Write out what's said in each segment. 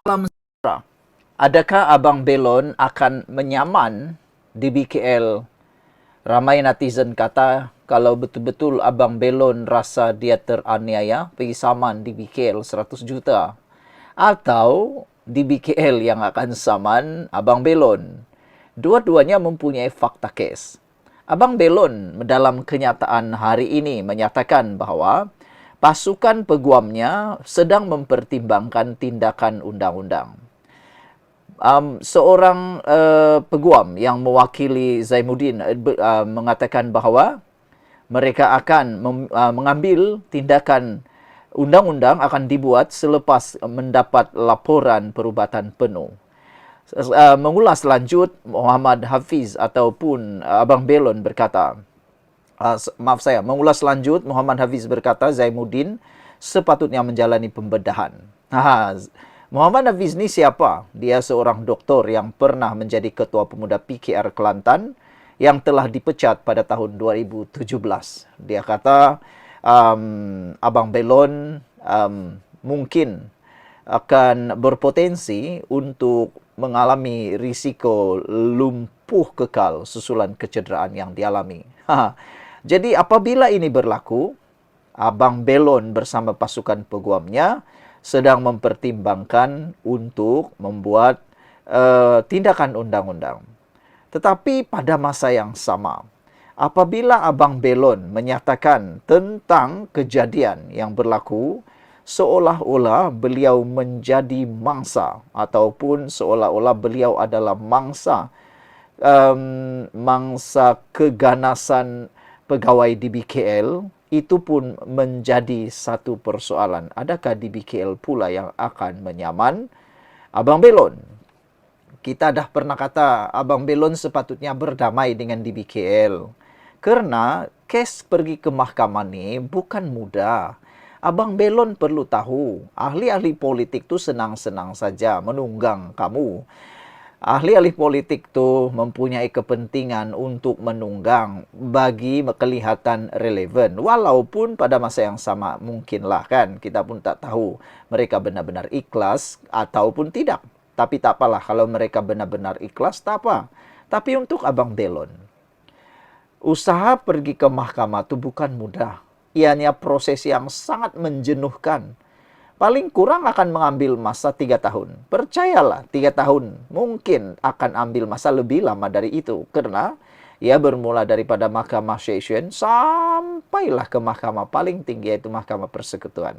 Salam sejahtera. Adakah Abang Belon akan menyaman di BKL? Ramai netizen kata kalau betul-betul Abang Belon rasa dia teraniaya, pergi saman di BKL 100 juta. Atau di BKL yang akan saman Abang Belon. Dua-duanya mempunyai fakta kes. Abang Belon dalam kenyataan hari ini menyatakan bahawa pasukan peguamnya sedang mempertimbangkan tindakan undang-undang. Seorang peguam yang mewakili Zainuddin mengatakan bahawa mereka akan mengambil tindakan undang-undang akan dibuat selepas mendapat laporan perubatan penuh. Mengulas lanjut, Muhammad Hafiz ataupun Abang Belon berkata, mengulas lanjut, Muhammad Hafiz berkata Zainuddin sepatutnya menjalani pembedahan. Muhammad Hafiz ni siapa? Dia seorang doktor yang pernah menjadi ketua pemuda PKR Kelantan yang telah dipecat pada tahun 2017. Dia kata Abang Belon mungkin akan berpotensi untuk mengalami risiko lumpuh kekal susulan kecederaan yang dialami. Jadi apabila ini berlaku, Abang Belon bersama pasukan peguamnya sedang mempertimbangkan untuk membuat tindakan undang-undang. Tetapi pada masa yang sama, apabila Abang Belon menyatakan tentang kejadian yang berlaku, seolah-olah beliau menjadi mangsa ataupun seolah-olah beliau adalah mangsa keganasan pegawai di BKL, itu pun menjadi satu persoalan. Adakah di BKL pula yang akan menyaman Abang Belon? Kita dah pernah kata Abang Belon sepatutnya berdamai dengan di BKL. Kerana kes pergi ke mahkamah ni bukan mudah. Abang Belon perlu tahu, ahli-ahli politik tu senang-senang saja menunggang kamu. Ahli-ahli politik tu mempunyai kepentingan untuk menunggang bagi kelihatan relevan. Walaupun pada masa yang sama mungkinlah kan, kita pun tak tahu mereka benar-benar ikhlas ataupun tidak. Tapi tak apalah, kalau mereka benar-benar ikhlas tak apa. Tapi untuk Abang Belon, usaha pergi ke mahkamah tu bukan mudah. Ianya proses yang sangat menjenuhkan. Paling kurang akan mengambil masa 3 tahun. Percayalah, 3 tahun mungkin akan ambil masa lebih lama dari itu. Kerana ia bermula daripada mahkamah session sampailah ke mahkamah paling tinggi, iaitu mahkamah persekutuan.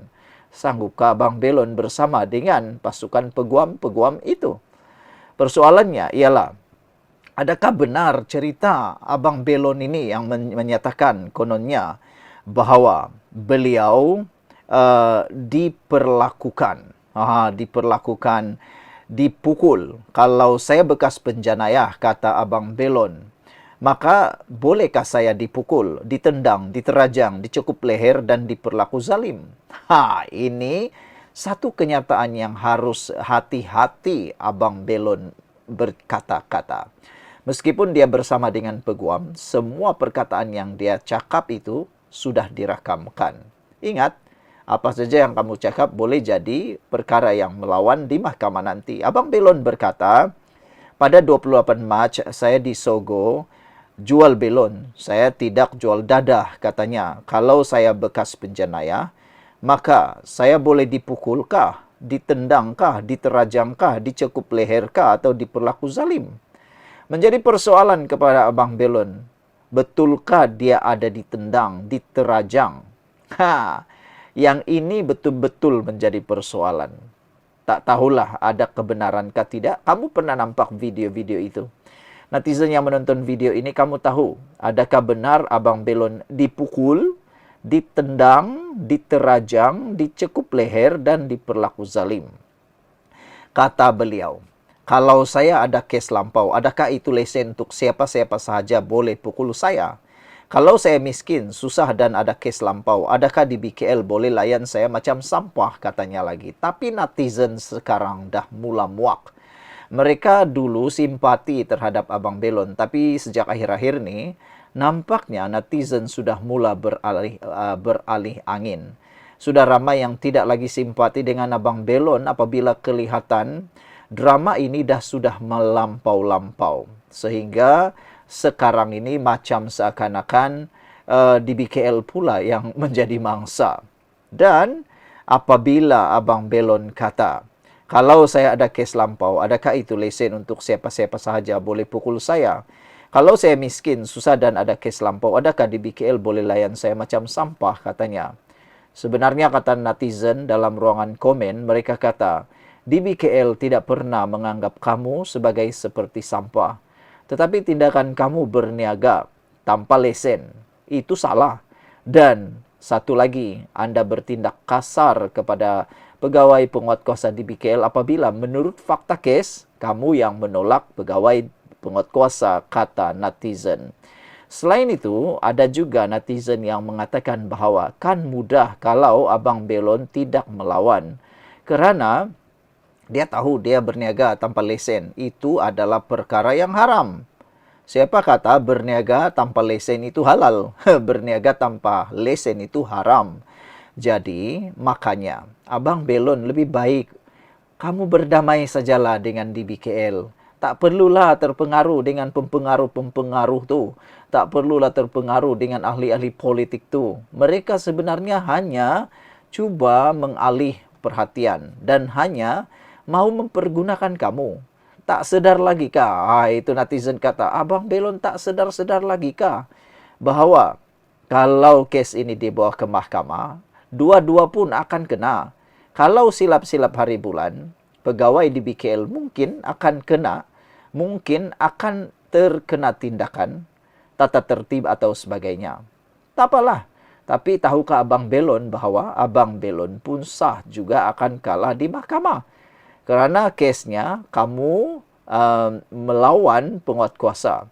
Sanggupkah Abang Belon bersama dengan pasukan peguam-peguam itu? Persoalannya ialah, adakah benar cerita Abang Belon ini yang menyatakan kononnya bahawa beliau dipukul. Kalau saya bekas penjenayah, kata Abang Belon, maka bolehkah saya dipukul, ditendang, diterajang, dicukup leher dan diperlaku zalim? Ini satu kenyataan yang harus hati-hati Abang Belon berkata-kata. Meskipun dia bersama dengan peguam, semua perkataan yang dia cakap itu sudah dirakamkan. Ingat, apa saja yang kamu cakap boleh jadi perkara yang melawan di mahkamah nanti. Abang Belon berkata, pada 28 Mac saya disogo jual belon. Saya tidak jual dadah, katanya. Kalau saya bekas penjenayah, maka saya boleh dipukulkah, ditendangkah, diterajangkah, dicekup leherkah atau diperlaku zalim? Menjadi persoalan kepada Abang Belon, betulkah dia ada ditendang, diterajang? Yang ini betul-betul menjadi persoalan. Tak tahulah ada kebenarankah tidak. Kamu pernah nampak video-video itu? Netizen yang menonton video ini, kamu tahu adakah benar Abang Belon dipukul, ditendang, diterajang, dicekup leher dan diperlaku zalim? Kata beliau, kalau saya ada kes lampau, adakah itu lesen untuk siapa-siapa sahaja boleh pukul saya? Kalau saya miskin, susah dan ada kes lampau, adakah di BKL boleh layan saya macam sampah, katanya lagi. Tapi netizen sekarang dah mula muak. Mereka dulu simpati terhadap Abang Belon, tapi sejak akhir-akhir ni, nampaknya netizen sudah mula beralih angin. Sudah ramai yang tidak lagi simpati dengan Abang Belon apabila kelihatan drama ini sudah melampau-lampau. Sehingga sekarang ini macam seakan-akan di BKL pula yang menjadi mangsa. Dan apabila Abang Belon kata, kalau saya ada kes lampau, adakah itu lesen untuk siapa-siapa sahaja boleh pukul saya? Kalau saya miskin, susah dan ada kes lampau, adakah di BKL boleh layan saya macam sampah, katanya. Sebenarnya kata netizen dalam ruangan komen, mereka kata, di BKL tidak pernah menganggap kamu sebagai seperti sampah. Tetapi tindakan kamu berniaga tanpa lesen, itu salah. Dan satu lagi, Anda bertindak kasar kepada pegawai penguatkuasa di BKL apabila menurut fakta kes, kamu yang menolak pegawai penguatkuasa, kata netizen. Selain itu, ada juga netizen yang mengatakan bahawa kan mudah kalau Abang Belon tidak melawan. Kerana dia tahu dia berniaga tanpa lesen. Itu adalah perkara yang haram. Siapa kata berniaga tanpa lesen itu halal? Berniaga tanpa lesen itu haram. Jadi, makanya, Abang Belon lebih baik kamu berdamai sajalah dengan DBKL. Tak perlulah terpengaruh dengan pempengaruh-pempengaruh tu. Tak perlulah terpengaruh dengan ahli-ahli politik tu. Mereka sebenarnya hanya cuba mengalih perhatian dan hanya mau mempergunakan kamu. Tak sedar lagi kah? Itu netizen kata, Abang Belon tak sedar-sedar lagi kah? Bahawa kalau kes ini dibawa ke mahkamah, dua-dua pun akan kena. Kalau silap-silap hari bulan, pegawai di BKL mungkin akan kena, mungkin akan terkena tindakan, tata tertib atau sebagainya. Tak apalah. Tapi tahukah Abang Belon bahawa Abang Belon pun sah juga akan kalah di mahkamah. Kerana kesnya kamu melawan penguatkuasa.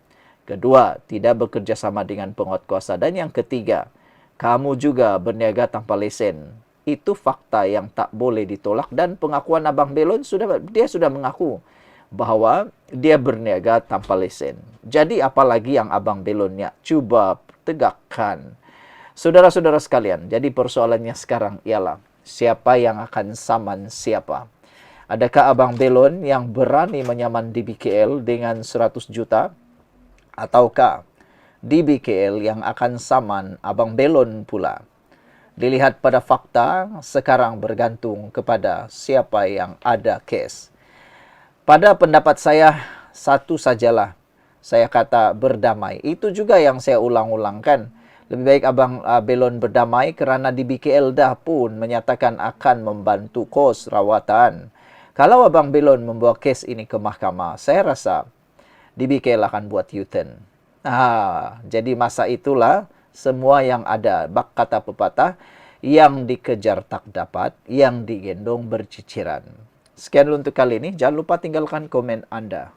Kedua, tidak bekerjasama dengan penguatkuasa. Dan yang ketiga, kamu juga berniaga tanpa lesen. Itu fakta yang tak boleh ditolak. Dan pengakuan Abang Belon dia sudah mengaku bahawa dia berniaga tanpa lesen. Jadi apalagi yang Abang Belonnya cuba tegakkan. Saudara-saudara sekalian, jadi persoalannya sekarang ialah siapa yang akan saman siapa? Adakah Abang Belon yang berani menyaman DBKL dengan 100 juta? Ataukah DBKL yang akan saman Abang Belon pula? Dilihat pada fakta, sekarang bergantung kepada siapa yang ada kes. Pada pendapat saya, satu sajalah. Saya kata berdamai. Itu juga yang saya ulang-ulangkan. Lebih baik Abang Belon berdamai kerana DBKL dah pun menyatakan akan membantu kos rawatan. Kalau Abang Belon membawa kes ini ke mahkamah, saya rasa DBKL akan buat U-turn. Jadi masa itulah semua yang ada, bak kata pepatah, yang dikejar tak dapat, yang digendong berciciran. Sekian untuk kali ini. Jangan lupa tinggalkan komen Anda.